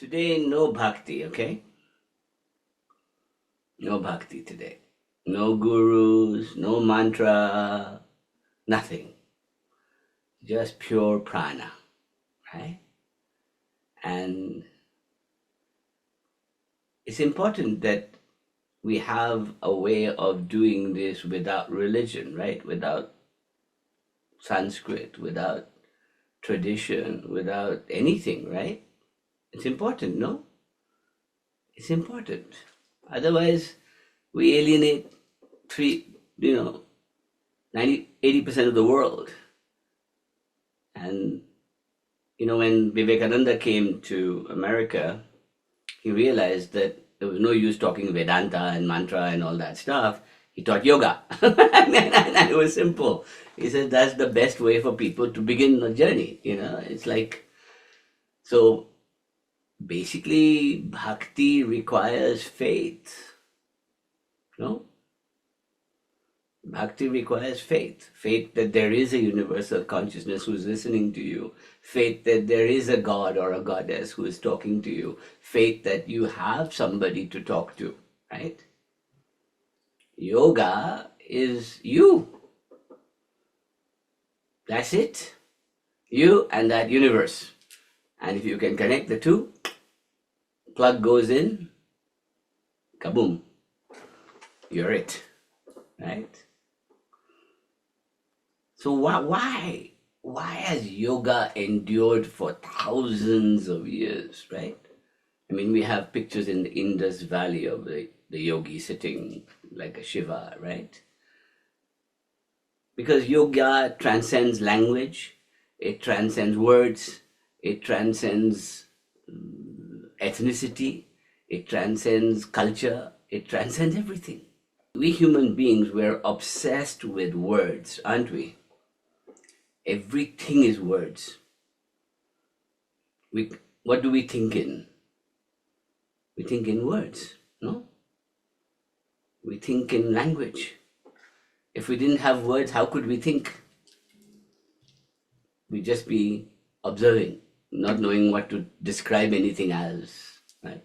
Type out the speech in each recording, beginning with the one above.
Today, no bhakti, okay? No bhakti today. No gurus, no mantra, nothing. Just pure prana, right? And it's important that we have a way of doing this without religion, right? Without Sanskrit, without tradition, without anything, right? It's important, no? It's important. Otherwise, we alienate 80% of the world. And, when Vivekananda came to America, he realized that there was no use talking Vedanta and mantra and all that stuff. He taught yoga. and it was simple. He said that's the best way for people to begin a journey. It's like, so basically, bhakti requires faith. No? Bhakti requires faith. Faith that there is a universal consciousness who is listening to you. Faith that there is a god or a goddess who is talking to you. Faith that you have somebody to talk to, right? Yoga is you. That's it. You and that universe. And if you can connect the two, plug goes in, kaboom, you're it, right? So why has yoga endured for thousands of years, right? I mean, we have pictures in the Indus Valley of the yogi sitting like a Shiva, right? Because yoga transcends language, it transcends words, it transcends ethnicity, it transcends culture, it transcends everything. We human beings, we're obsessed with words, aren't we? Everything is words. What do we think in? We think in words, no? We think in language. If we didn't have words, how could we think? We'd just be observing, not knowing what to describe anything as, right?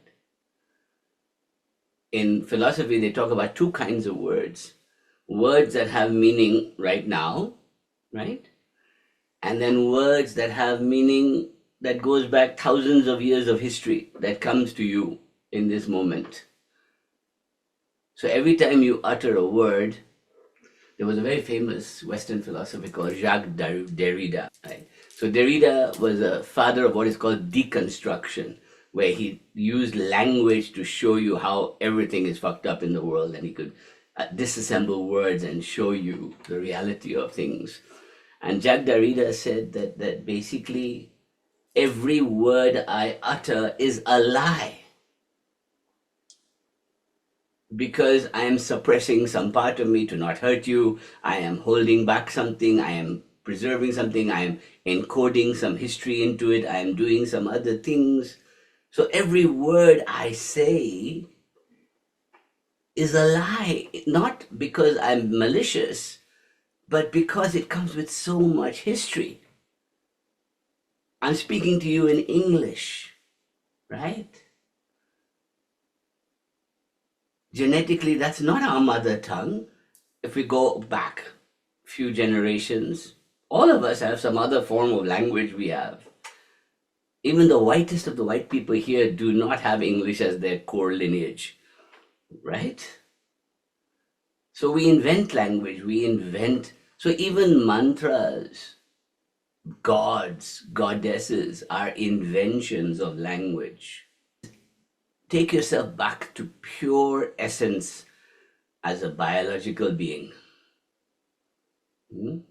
In philosophy, they talk about two kinds of words. Words that have meaning right now, right? And then words that have meaning that goes back thousands of years of history that comes to you in this moment. So every time you utter a word, there was a very famous Western philosopher called Jacques Derrida. Right? So Derrida was a father of what is called deconstruction, where he used language to show you how everything is fucked up in the world, and he could disassemble words and show you the reality of things. And Jacques Derrida said that basically every word I utter is a lie, because I am suppressing some part of me to not hurt you. I am holding back something. I am preserving something. I am encoding some history into it. I am doing some other things. So every word I say is a lie, not because I'm malicious, but because it comes with so much history. I'm speaking to you in English, right? Genetically, that's not our mother tongue. If we go back a few generations, all of us have some other form of language we have. Even the whitest of the white people here do not have English as their core lineage, right? So we invent language, so even mantras, gods, goddesses are inventions of language. Take yourself back to pure essence as a biological being. Can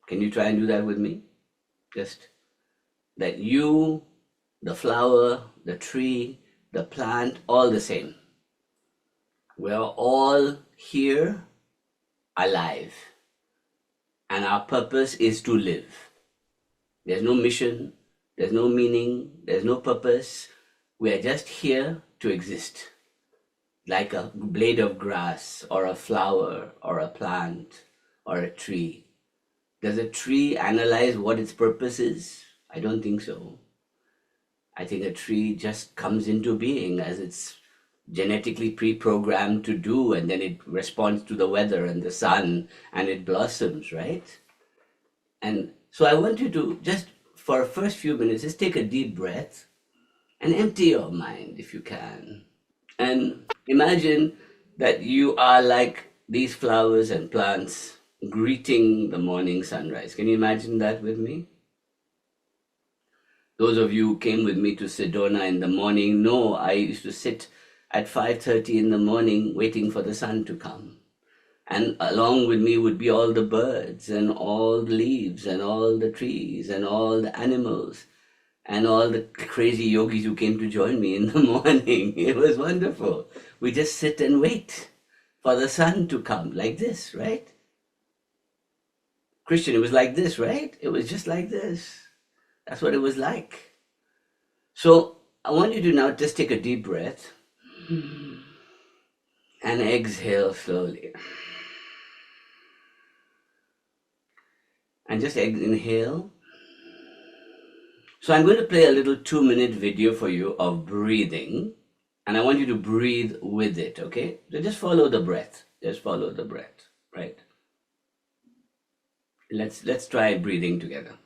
you try and do that with me? Just that you, the flower, the tree, the plant, all the same. We're all here, alive. And our purpose is to live. There's no mission, there's no meaning, there's no purpose. We are just here to exist. Like a blade of grass, or a flower, or a plant, or a tree. Does a tree analyze what its purpose is? I don't think so. I think a tree just comes into being as it's genetically pre-programmed to do, and then it responds to the weather and the sun, and it blossoms, right? And so I want you to just, for the first few minutes, just take a deep breath and empty your mind if you can. And imagine that you are like these flowers and plants greeting the morning sunrise. Can you imagine that with me? Those of you who came with me to Sedona in the morning know I used to sit at 5:30 in the morning waiting for the sun to come. And along with me would be all the birds and all the leaves and all the trees and all the animals and all the crazy yogis who came to join me in the morning. It was wonderful. We just sit and wait for the sun to come like this, right? Christian, it was like this, right? It was just like this. That's what it was like. So I want you to now just take a deep breath and exhale slowly. And just inhale. So I'm going to play a little 2-minute video for you of breathing. And I want you to breathe with it, okay? So just follow the breath. Just follow the breath, right? Let's try breathing together.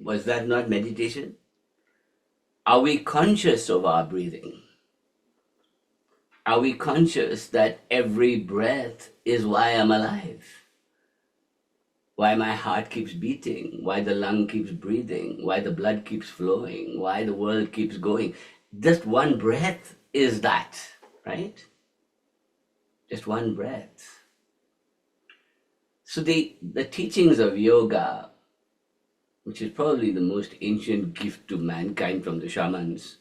Was that not meditation? Are we conscious of our breathing? Are we conscious that every breath is why I'm alive? Why my heart keeps beating, why the lung keeps breathing, why the blood keeps flowing, why the world keeps going. Just one breath is that, right? Just one breath. So the teachings of yoga, which is probably the most ancient gift to mankind from the shamans,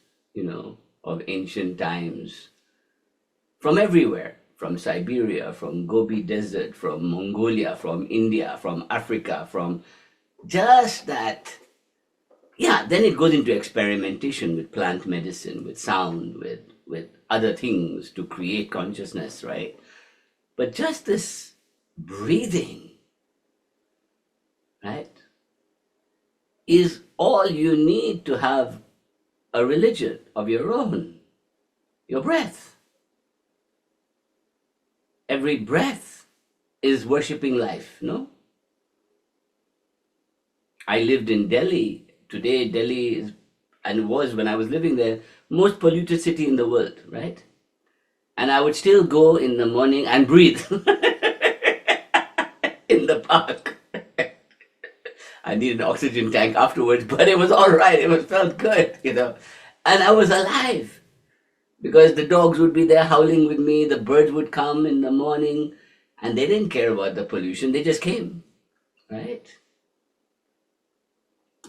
of ancient times, from everywhere, from Siberia, from Gobi Desert, from Mongolia, from India, from Africa, from just that. Yeah, then it goes into experimentation with plant medicine, with sound, with other things to create consciousness, right? But just this breathing, right, is all you need to have a religion of your own, your breath. Every breath is worshipping life, no? I lived in Delhi. Today, Delhi is and it was when I was living there, most polluted city in the world, right? And I would still go in the morning and breathe in the park. I needed an oxygen tank afterwards, but it was all right. It felt good, And I was alive because the dogs would be there howling with me. The birds would come in the morning, and they didn't care about the pollution. They just came, right?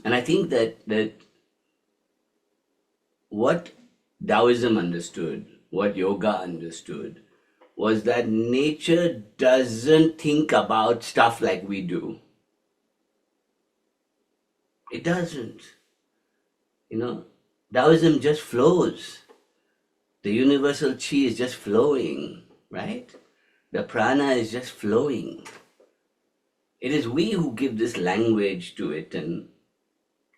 And I think that what Taoism understood, what yoga understood, was that nature doesn't think about stuff like we do. It doesn't. Taoism just flows. The universal chi is just flowing, right? The prana is just flowing. It is we who give this language to it and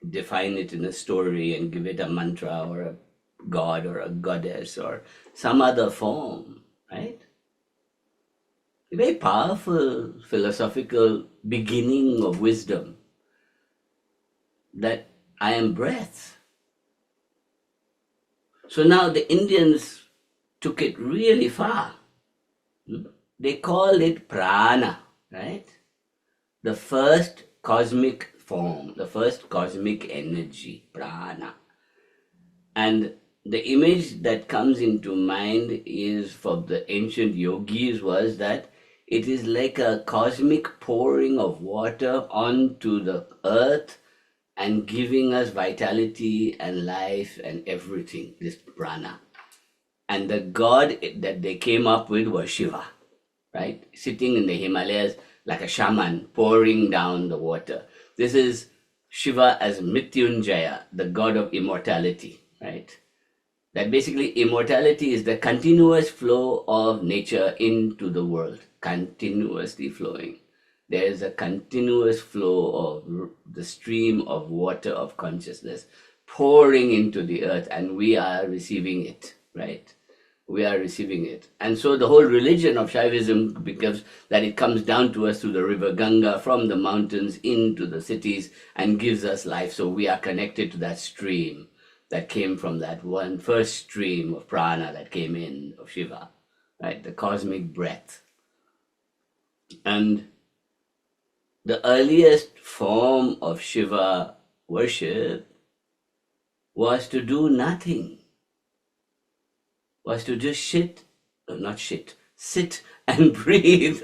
define it in a story and give it a mantra or a god or a goddess or some other form, right? A very powerful philosophical beginning of wisdom, that I am breath. So now the Indians took it really far. They called it prana, right? The first cosmic form, the first cosmic energy, prana. And the image that comes into mind is for the ancient yogis was that it is like a cosmic pouring of water onto the earth and giving us vitality and life and everything, this prana. And the god that they came up with was Shiva, right? Sitting in the Himalayas like a shaman pouring down the water. This is Shiva as Mrityunjaya, the god of immortality, right? That basically immortality is the continuous flow of nature into the world, continuously flowing. There is a continuous flow of the stream of water of consciousness pouring into the earth, and we are receiving it, right? We are receiving it. And so the whole religion of Shaivism, because that it comes down to us through the river Ganga, from the mountains into the cities, and gives us life. So we are connected to that stream that came from that one first stream of prana that came in, of Shiva, right? The cosmic breath. And the earliest form of Shiva worship was to do nothing, was to just sit and breathe.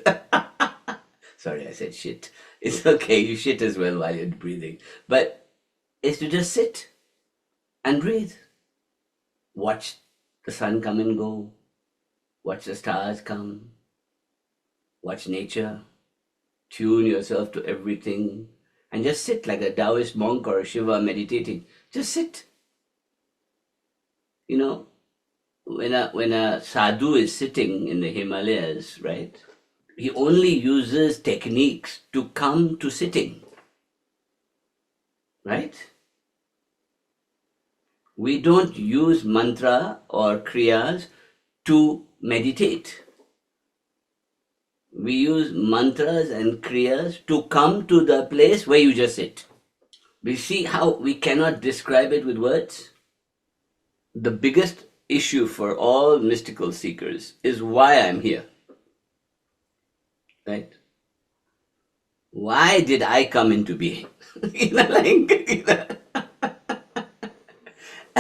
Sorry, I said shit. It's okay, you shit as well while you're breathing. But it's to just sit and breathe. Watch the sun come and go. Watch the stars come. Watch nature. Tune yourself to everything. And just sit like a Taoist monk or a Shiva meditating. Just sit. When a sadhu is sitting in the Himalayas, right? He only uses techniques to come to sitting. Right? We don't use mantra or kriyas to meditate. We use mantras and kriyas to come to the place where you just sit. We see how we cannot describe it with words? The biggest issue for all mystical seekers is why I'm here. Right? Why did I come into being?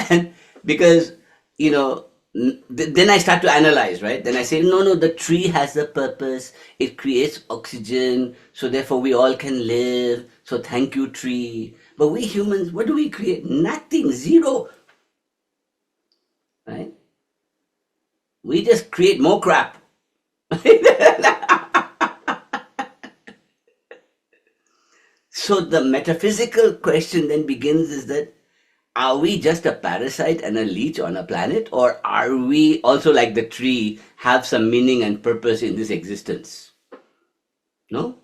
And because, then I start to analyze, right? Then I say, no, the tree has a purpose. It creates oxygen, so therefore we all can live. So thank you, tree. But we humans, what do we create? Nothing, zero. Right? We just create more crap. So the metaphysical question then begins is that, are we just a parasite and a leech on a planet, or are we also like the tree, have some meaning and purpose in this existence? No?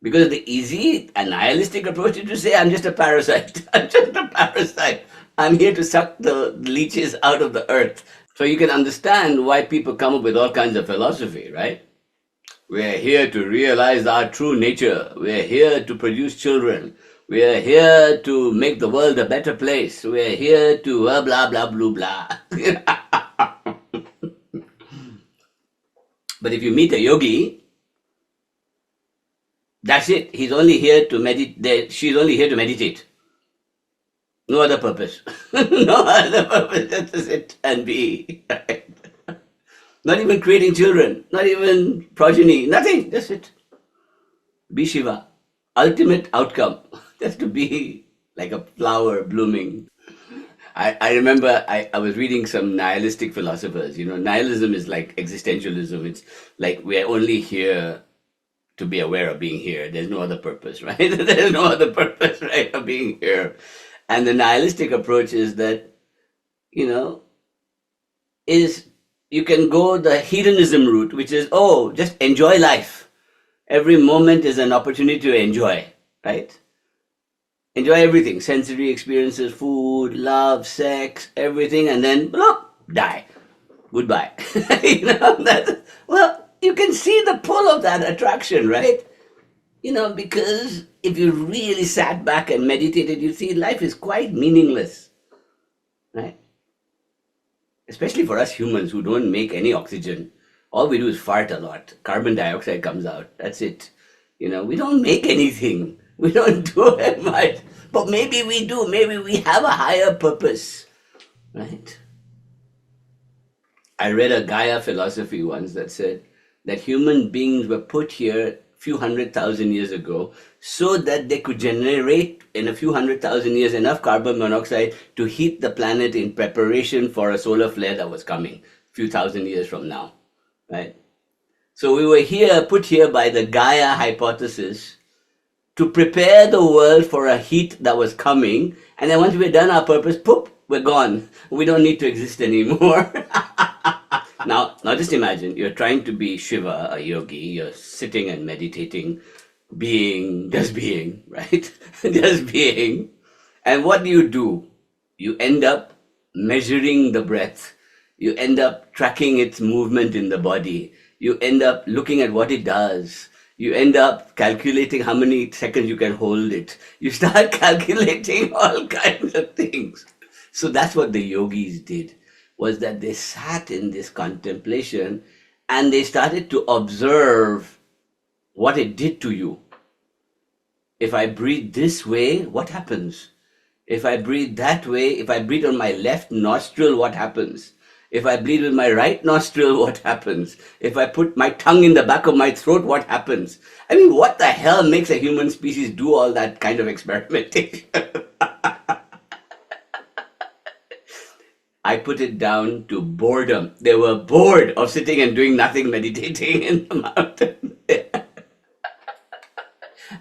Because the easy and nihilistic approach is to say, I'm just a parasite. I'm just a parasite. I'm here to suck the leeches out of the earth. So you can understand why people come up with all kinds of philosophy, right? We're here to realize our true nature. We're here to produce children. We are here to make the world a better place. We are here to blah, blah, blah, blah. But if you meet a yogi, that's it. He's only here to meditate. She's only here to meditate. No other purpose. No other purpose. Just to sit and be. Right? Not even creating children. Not even progeny. Nothing. Just sit. Be Shiva. Ultimate outcome. Just to be like a flower blooming. I remember I was reading some nihilistic philosophers. Nihilism is like existentialism. It's like we're only here to be aware of being here. There's no other purpose, right? There's no other purpose, right, of being here. And the nihilistic approach is that, is you can go the hedonism route, which is, just enjoy life. Every moment is an opportunity to enjoy, right? Enjoy everything, sensory experiences, food, love, sex, everything, and then, die. Goodbye. You can see the pull of that attraction, right? Because if you really sat back and meditated, you see life is quite meaningless, right? Especially for us humans who don't make any oxygen. All we do is fart a lot. Carbon dioxide comes out. That's it. We don't make anything. We don't do it much. But maybe we do. Maybe we have a higher purpose, right? I read a Gaia philosophy once that said that human beings were put here few 100,000 years ago so that they could generate in a few 100,000 years enough carbon monoxide to heat the planet in preparation for a solar flare that was coming few thousand years from now, right? So we were put here by the Gaia hypothesis to prepare the world for a heat that was coming, and then once we're done our purpose, poof, we're gone. We don't need to exist anymore. Now just imagine you're trying to be Shiva, a yogi, you're sitting and meditating, just being, right? Just being. And what do? You end up measuring the breath. You end up tracking its movement in the body. You end up looking at what it does. You end up calculating how many seconds you can hold it. You start calculating all kinds of things. So that's what the yogis did, was that they sat in this contemplation and they started to observe what it did to you. If I breathe this way, what happens? If I breathe that way, if I breathe on my left nostril, what happens? If I breathe with my right nostril, what happens? If I put my tongue in the back of my throat, what happens? I mean, what the hell makes a human species do all that kind of experimentation? I put it down to boredom. They were bored of sitting and doing nothing, meditating in the mountain.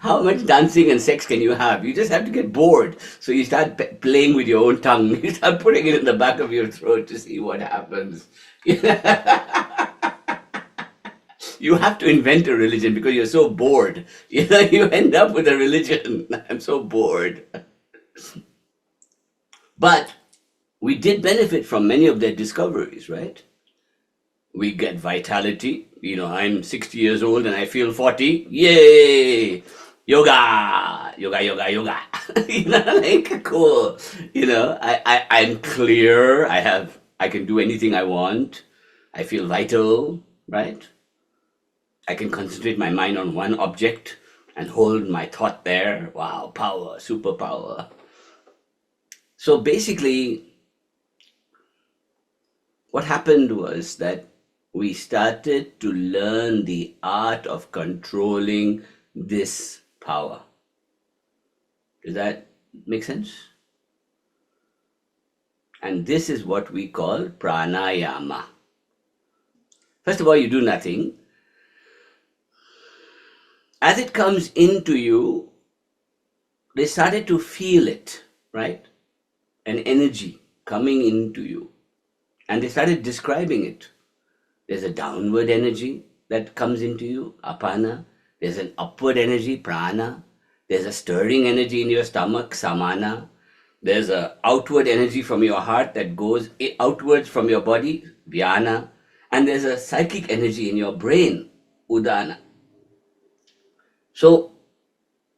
How much dancing and sex can you have? You just have to get bored. So you start playing with your own tongue. You start putting it in the back of your throat to see what happens. You have to invent a religion because you're so bored. You end up with a religion. I'm so bored. But we did benefit from many of their discoveries, right? We get vitality. I'm 60 years old and I feel 40. Yay! Yoga! Cool. I'm clear. I can do anything I want. I feel vital, right? I can concentrate my mind on one object and hold my thought there. Wow, power, superpower. So basically, what happened was that we started to learn the art of controlling this power. Does that make sense? And this is what we call pranayama. First of all, you do nothing. As it comes into you, they started to feel it, right? An energy coming into you. And they started describing it. There's a downward energy that comes into you, apana. There's an upward energy, prana. There's a stirring energy in your stomach, samana. There's an outward energy from your heart that goes outwards from your body, vyana. And there's a psychic energy in your brain, udana. So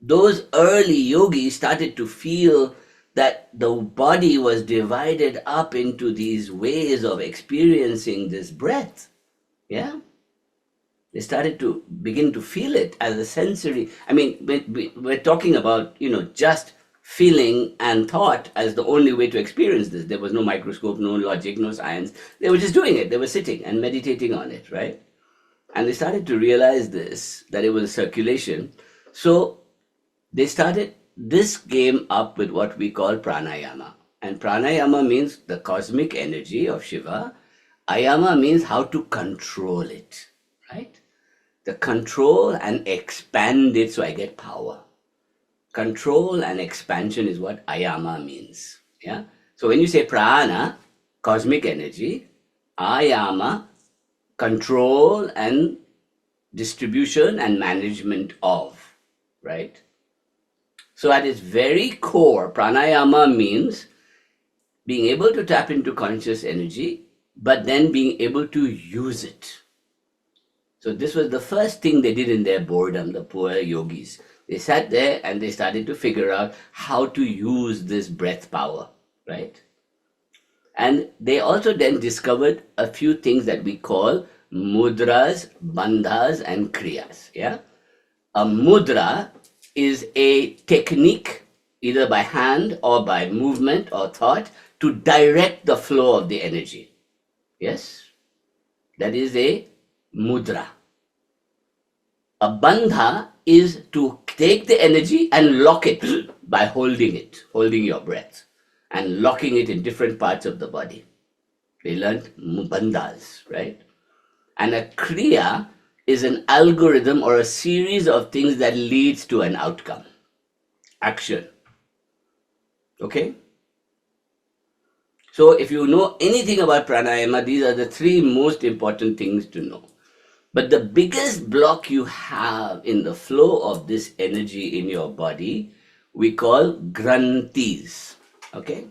those early yogis started to feel that the body was divided up into these ways of experiencing this breath. Yeah? They started to begin to feel it as a sensory. I mean, we're talking about, just feeling and thought as the only way to experience this. There was no microscope, no logic, no science. They were just doing it. They were sitting and meditating on it, right? And they started to realize this, that it was circulation. So they started this game up with what we call pranayama. And pranayama means the cosmic energy of Shiva. Ayama means how to control it, right? The control and expand it so I get power. Control and expansion is what ayama means. Yeah. So when you say prana, cosmic energy, ayama, control and distribution and management of, right? So at its very core, pranayama means being able to tap into conscious energy, but then being able to use it. So this was the first thing they did in their boredom, the poor yogis. They sat there and they started to figure out how to use this breath power, right? And they also then discovered a few things that we call mudras, bandhas, and kriyas. Yeah? A mudra is a technique, either by hand or by movement or thought, to direct the flow of the energy. Yes? That is a mudra. A bandha is to take the energy and lock it by holding your breath, and locking it in different parts of the body. They learned bandhas, right? And a kriya is an algorithm or a series of things that leads to an outcome, action. Okay? So if you know anything about pranayama, these are the three most important things to know. But the biggest block you have in the flow of this energy in your body, we call granthis. Okay?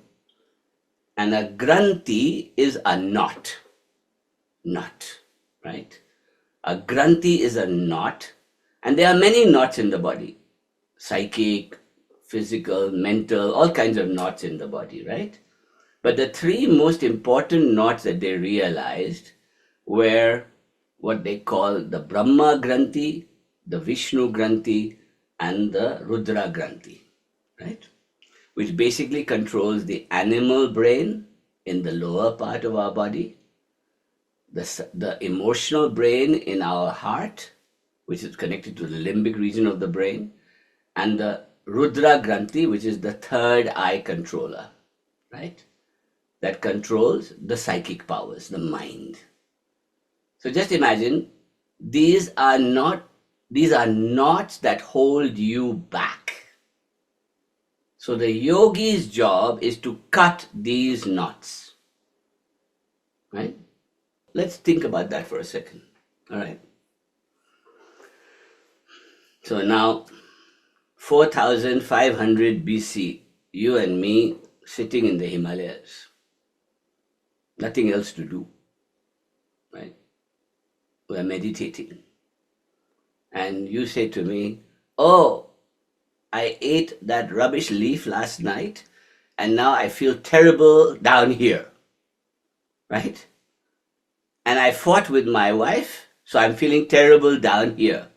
And a granthi is a knot. Right? A granthi is a knot, and there are many knots in the body. Psychic, physical, mental, all kinds of knots in the body, right? But the three most important knots that they realized were what they call the Brahma Granthi, the Vishnu Granthi, and the Rudra Granthi, right? Which basically controls the animal brain in the lower part of our body, the emotional brain in our heart, which is connected to the limbic region of the brain, and the Rudra Granthi, which is the third eye controller, right? That controls the psychic powers, the mind. So just imagine, these are knots that hold you back. So the yogi's job is to cut these knots, right? Let's think about that for a second. All right. So now, 4,500 BC, you and me sitting in the Himalayas. Nothing else to do, right? We're meditating. And you say to me, oh, I ate that rubbish leaf last night and now I feel terrible down here, right? And I fought with my wife, so I'm feeling terrible down here.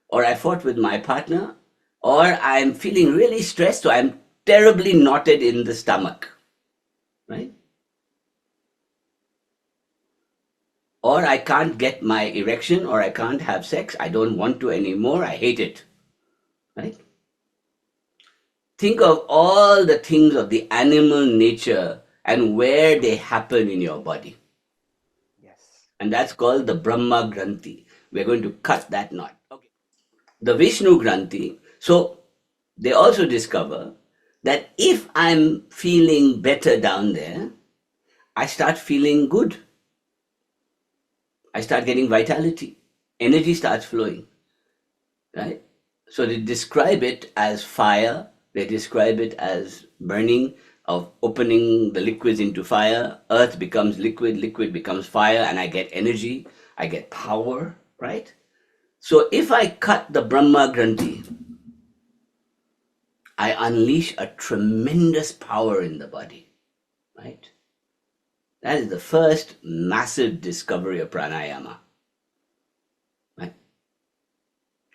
Or I fought with my partner, or I'm feeling really stressed, so I'm terribly knotted in the stomach, right? Or I can't get my erection, or I can't have sex, I don't want to anymore, I hate it, right? Think of all the things of the animal nature and where they happen in your body. And that's called the Brahma Granthi. We're going to cut that knot. Okay. The Vishnu Granthi. So they also discover that if I'm feeling better down there, I start feeling good. I start getting vitality. Energy starts flowing. Right? So they describe it as fire. They describe it as burning, of opening the liquids into fire. Earth becomes liquid, liquid becomes fire, and I get energy, I get power, right? So if I cut the Brahma Granthi, I unleash a tremendous power in the body, right? That is the first massive discovery of pranayama, right?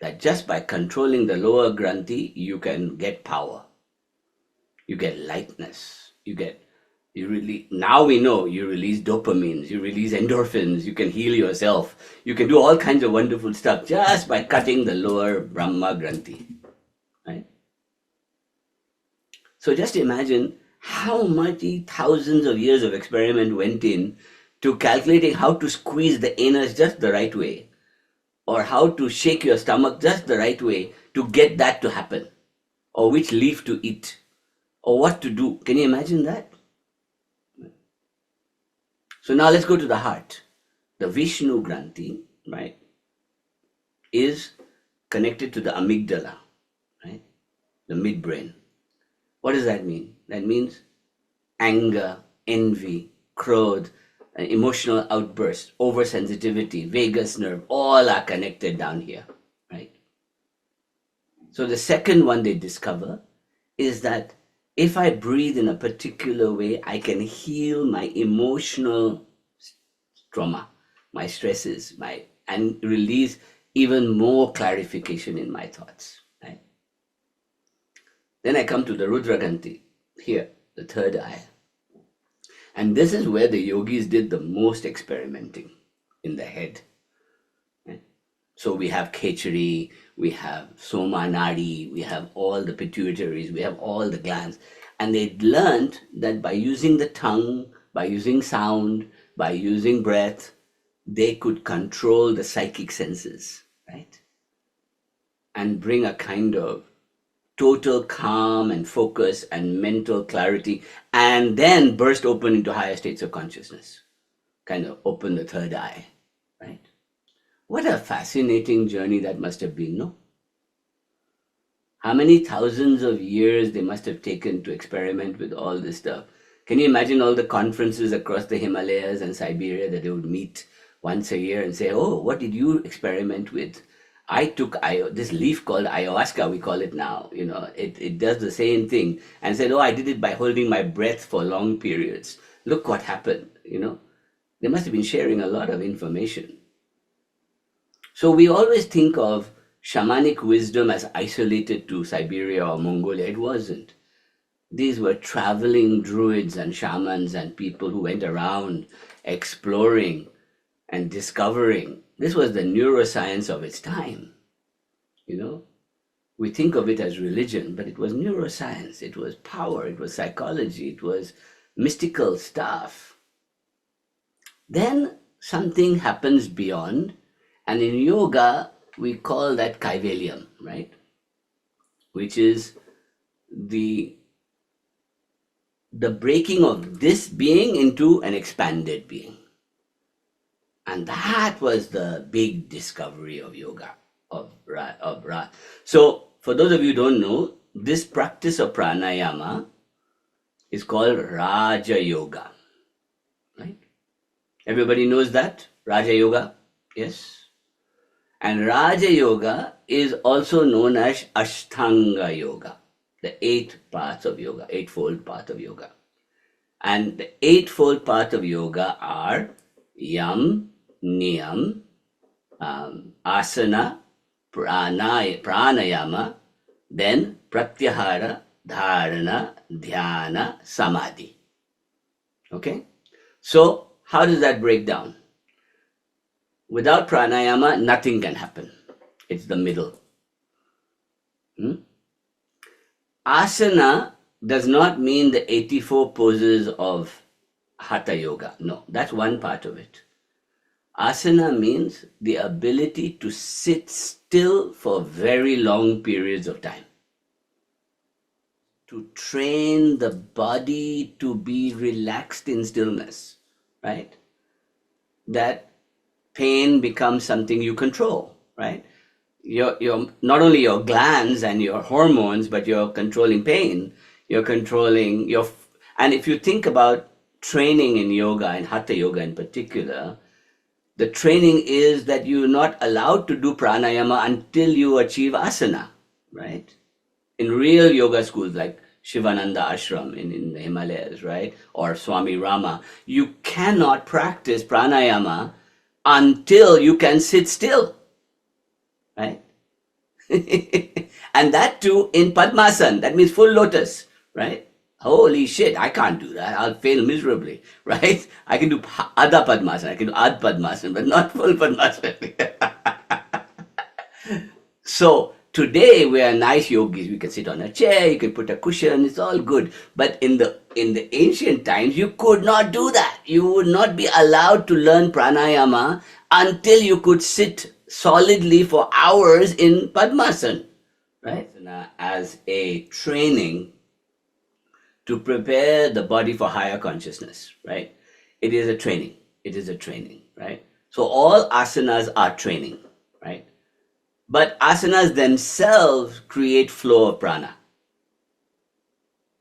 That just by controlling the lower granthi, you can get power. You get lightness. Now we know you release dopamines, you release endorphins, you can heal yourself. You can do all kinds of wonderful stuff just by cutting the lower Brahma Granthi, right? So just imagine how many thousands of years of experiment went in to calculating how to squeeze the anus just the right way, or how to shake your stomach just the right way to get that to happen, or which leaf to eat, or what to do. Can you imagine that? So now let's go to the heart. The Vishnu Granthi, right, is connected to the amygdala, right, the midbrain. What does that mean? That means anger, envy, krodh, emotional outbursts, oversensitivity, vagus nerve, all are connected down here, right? So the second one they discover is that if I breathe in a particular way, I can heal my emotional trauma, my stresses, and release even more clarification in my thoughts, right? Then I come to the Rudra Granthi, here, the third eye. And this is where the yogis did the most experimenting in the head. Right? So we have Khechari, we have Soma Nadi, we have all the pituitaries, we have all the glands. And they learned that by using the tongue, by using sound, by using breath, they could control the psychic senses, right? And bring a kind of total calm and focus and mental clarity, and then burst open into higher states of consciousness. Kind of open the third eye, right? What a fascinating journey that must have been, no? How many thousands of years they must have taken to experiment with all this stuff. Can you imagine all the conferences across the Himalayas and Siberia that they would meet once a year and say, oh, what did you experiment with? I took this leaf called ayahuasca, we call it now, it does the same thing, and said, oh, I did it by holding my breath for long periods. Look what happened, They must have been sharing a lot of information. So we always think of shamanic wisdom as isolated to Siberia or Mongolia. It wasn't. These were traveling druids and shamans and people who went around exploring and discovering. This was the neuroscience of its time. We think of it as religion, but it was neuroscience, it was power, it was psychology, it was mystical stuff. Then something happens beyond, and in yoga, we call that kaivalyam, right? Which is the breaking of this being into an expanded being. And that was the big discovery of yoga, So, for those of you who don't know, this practice of pranayama is called Raja Yoga, right? Everybody knows that? Raja Yoga? Yes. And Raja Yoga is also known as Ashtanga Yoga, the 8 parts of yoga, eightfold path of yoga. And the eightfold path of yoga are Yam, Niyam, Asana, Pranayama, then Pratyahara, Dharana, Dhyana, Samadhi. Okay? So, how does that break down? Without pranayama, nothing can happen. It's the middle. Asana does not mean the 84 poses of Hatha Yoga. No, that's one part of it. Asana means the ability to sit still for very long periods of time. To train the body to be relaxed in stillness, right? That pain becomes something you control, right? You're not only your glands and your hormones, but you're controlling pain. You're controlling and if you think about training in yoga and Hatha Yoga in particular, the training is that you're not allowed to do pranayama until you achieve asana, right? In real yoga schools like Shivananda Ashram in the Himalayas, right? Or Swami Rama, you cannot practice pranayama until you can sit still, right? And that too in Padmasana, that means full lotus, right? Holy shit, I can't do that. I'll fail miserably, right? I can do Adha Padmasana, I can do Adh Padmasana, but not full Padmasana. So today we are nice yogis. We can sit on a chair, you can put a cushion, it's all good. But in the ancient times, you could not do that. You would not be allowed to learn pranayama until you could sit solidly for hours in Padmasana, right? As a training to prepare the body for higher consciousness, right? It is a training. It is a training, right? So all asanas are training, right? But asanas themselves create flow of prana.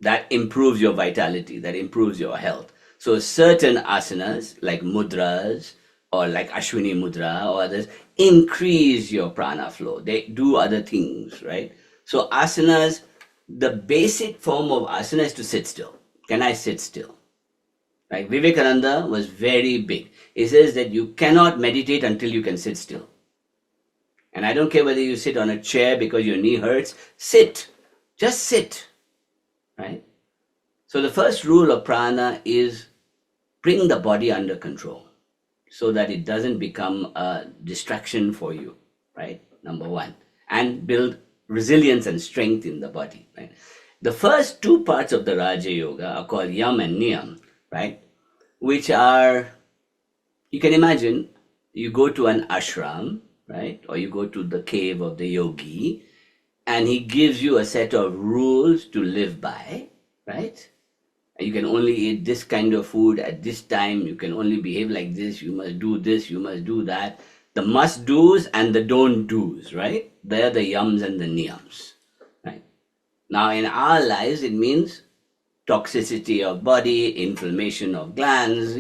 That improves your vitality, that improves your health. So certain asanas, like mudras, or like Ashwini mudra, or others, increase your prana flow. They do other things, right? So asanas, the basic form of asana is to sit still. Can I sit still? Like Vivekananda was very big. He says that you cannot meditate until you can sit still. And I don't care whether you sit on a chair because your knee hurts, sit. Just sit, right? So the first rule of prana is bring the body under control so that it doesn't become a distraction for you, right? Number one. And build resilience and strength in the body, right? The first two parts of the Raja Yoga are called Yam and Niyam, right? Which are, you can imagine, you go to an ashram, right? Or you go to the cave of the yogi, and he gives you a set of rules to live by, right? You can only eat this kind of food at this time. You can only behave like this. You must do this. You must do that. The must-dos and the don't-dos, right? They're the yams and the niyams, right? Now, in our lives, it means toxicity of body, inflammation of glands,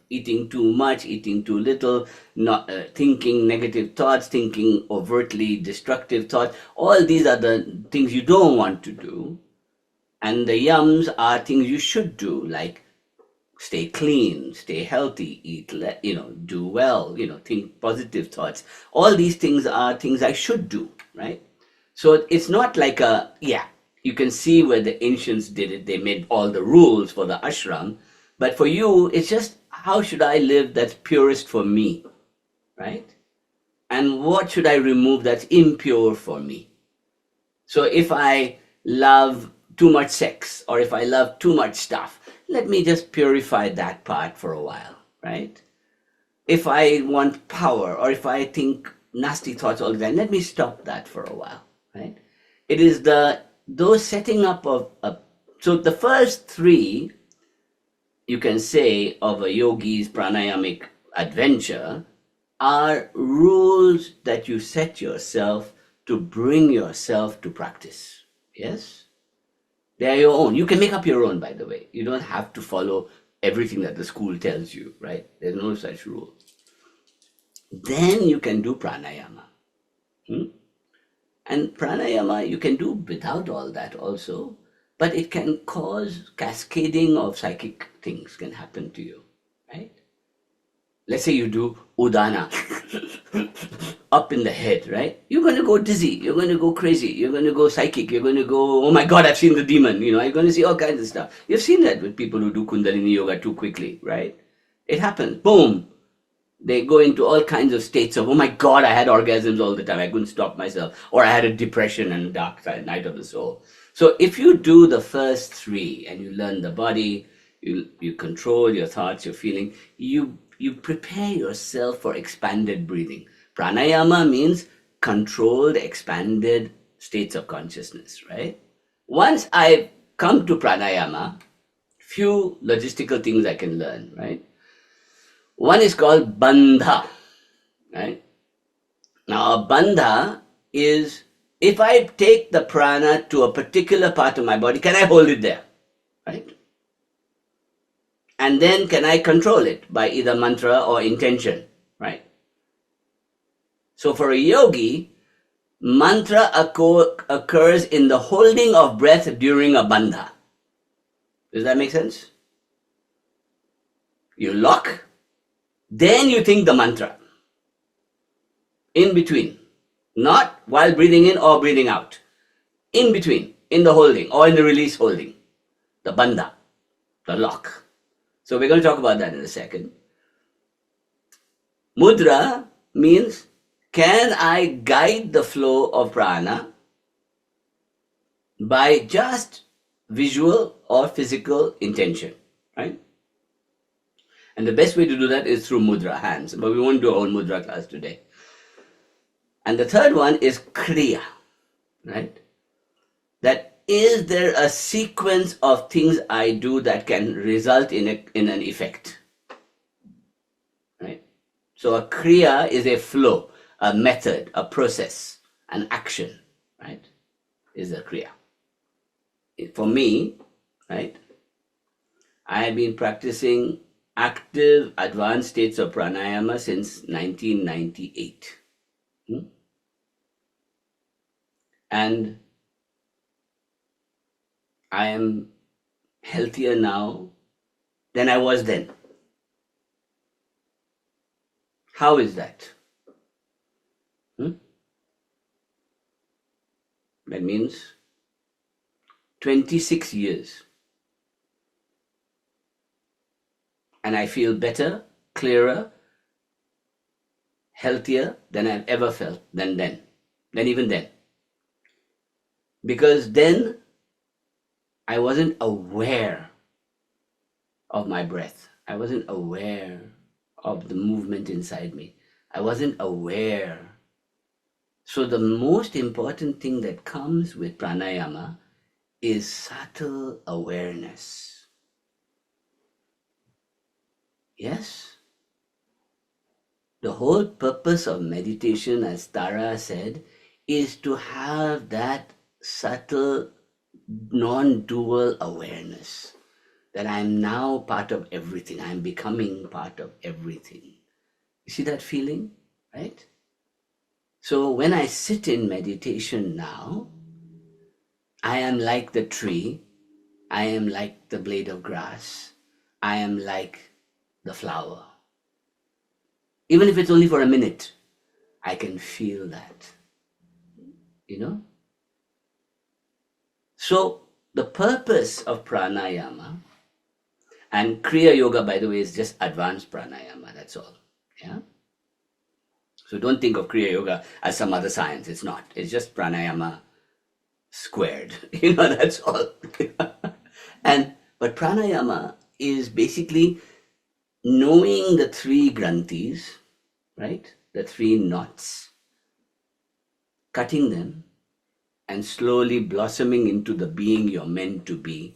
eating too much, eating too little, not thinking negative thoughts, thinking overtly destructive thoughts. All these are the things you don't want to do. And the yams are things you should do, like stay clean, stay healthy, eat, do well, think positive thoughts. All these things are things I should do, right? So it's not like you can see where the ancients did it. They made all the rules for the ashram. But for you, it's just, how should I live that's purest for me, right? And what should I remove that's impure for me? So if I love too much sex, or if I love too much stuff, let me just purify that part for a while, right? If I want power, or if I think nasty thoughts all the time, let me stop that for a while, right? It is those setting up of so the first three, you can say, of a yogi's pranayamic adventure are rules that you set yourself to bring yourself to practice. Yes? They are your own. You can make up your own, by the way. You don't have to follow everything that the school tells you, right? There's no such rule. Then you can do pranayama. And pranayama you can do without all that also, but it can cause cascading of psychic things can happen to you, right? Let's say you do udana, up in the head, right? You're going to go dizzy, you're going to go crazy, you're going to go psychic, you're going to go, oh my God, I've seen the demon, you're going to see all kinds of stuff. You've seen that with people who do Kundalini yoga too quickly, right? It happens, boom. They go into all kinds of states of, oh my God, I had orgasms all the time, I couldn't stop myself, or I had a depression and a dark side, night of the soul. So if you do the first three and you learn the body, you control your thoughts, your feeling, you prepare yourself for expanded breathing. Pranayama means controlled, expanded states of consciousness, right? Once I come to pranayama, few logistical things I can learn, right? One is called bandha, right? Now, a bandha is, if I take the prana to a particular part of my body, can I hold it there, right? And then can I control it by either mantra or intention, right? So for a yogi, Mantra occurs in the holding of breath during a bandha. Does that make sense? You lock, then you think the mantra. In between. Not while breathing in or breathing out. In between. In the holding or in the release holding. The bandha. The lock. So we're going to talk about that in a second. Mudra means, can I guide the flow of prana by just visual or physical intention, right? And the best way to do that is through mudra, hands. But we won't do our own mudra class today. And the third one is kriya, right? That is there a sequence of things I do that can result in an effect, right? So a kriya is a flow, a method, a process, an action, right? Is a kriya. For me, right, I have been practicing active advanced states of pranayama since 1998. And I am healthier now than I was then. How is that? That means 26 years. And I feel better, clearer, healthier than I've ever felt than even then. Because then I wasn't aware of my breath. I wasn't aware of the movement inside me. I wasn't aware. So the most important thing that comes with pranayama is subtle awareness. Yes? The whole purpose of meditation, as Tara said, is to have that subtle, non-dual awareness that I am now part of everything. I am becoming part of everything. You see that feeling, right? So when I sit in meditation now, I am like the tree. I am like the blade of grass. I am like the flower. Even if it's only for a minute, I can feel that, you know? So the purpose of pranayama, and kriya yoga, by the way, is just advanced pranayama, that's all. Yeah. So don't think of kriya yoga as some other science. It's not. It's just pranayama squared. That's all. But pranayama is basically knowing the three granthis, right? The three knots, cutting them, and slowly blossoming into the being you're meant to be.